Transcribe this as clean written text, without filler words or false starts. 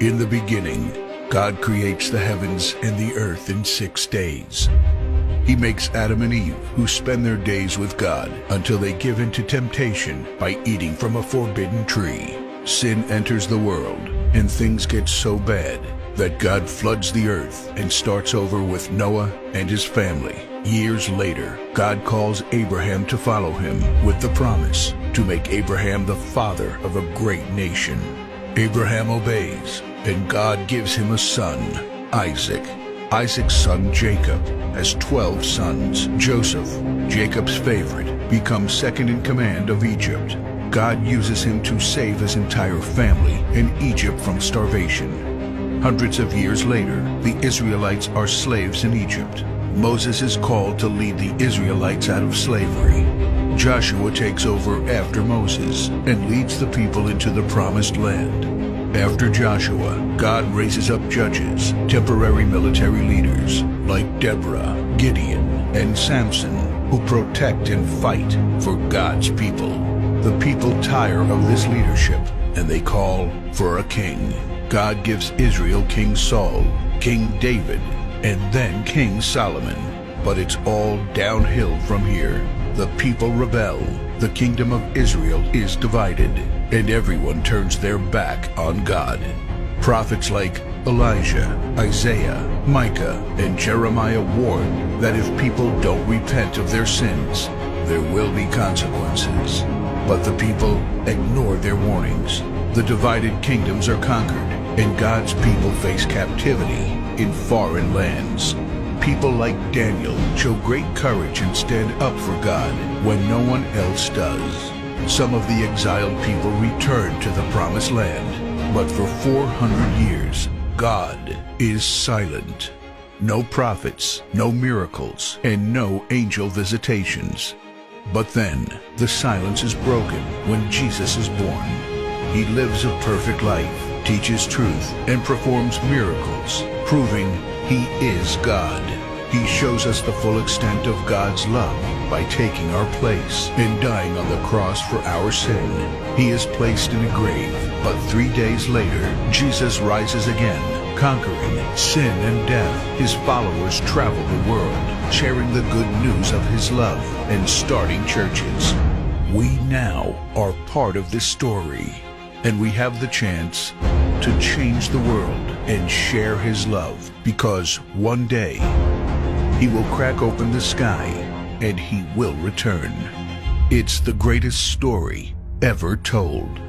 In the beginning, God creates the heavens and the earth in 6 days. He makes Adam and Eve, who spend their days with God until they give in to temptation by eating from a forbidden tree. Sin enters the world, and things get so bad that God floods the earth and starts over with Noah and his family. Years later, God calls Abraham to follow him with the promise to make Abraham the father of a great nation. Abraham obeys, and God gives him a son, Isaac. Isaac's son Jacob has 12 sons. Joseph, Jacob's favorite, becomes second in command of Egypt. God uses him to save his entire family and Egypt from starvation. Hundreds of years later, the Israelites are slaves in Egypt. Moses is called to lead the Israelites out of slavery. Joshua takes over after Moses and leads the people into the promised land. After Joshua, God raises up judges, temporary military leaders like Deborah, Gideon, and Samson, who protect and fight for God's people. The people tire of this leadership, and they call for a king. God gives Israel King Saul, King David, and then King Solomon. But it's all downhill from here. The people rebel. The kingdom of Israel is divided, and everyone turns their back on God. Prophets like Elijah, Isaiah, Micah, and Jeremiah warn that if people don't repent of their sins, there will be consequences. But the people ignore their warnings. The divided kingdoms are conquered, and God's people face captivity in foreign lands. People like Daniel show great courage and stand up for God when no one else does. Some of the exiled people return to the promised land, but for 400 years, God is silent. No prophets, no miracles, and no angel visitations. But then, the silence is broken when Jesus is born. He lives a perfect life, teaches truth, and performs miracles, proving He is God. He shows us the full extent of God's love by taking our place and dying on the cross for our sin. He is placed in a grave, but 3 days later, Jesus rises again, conquering sin and death. His followers travel the world, sharing the good news of His love and starting churches. We now are part of this story, and we have the chance to change the world and share His love, because one day He will crack open the sky and He will return. It's the greatest story ever told.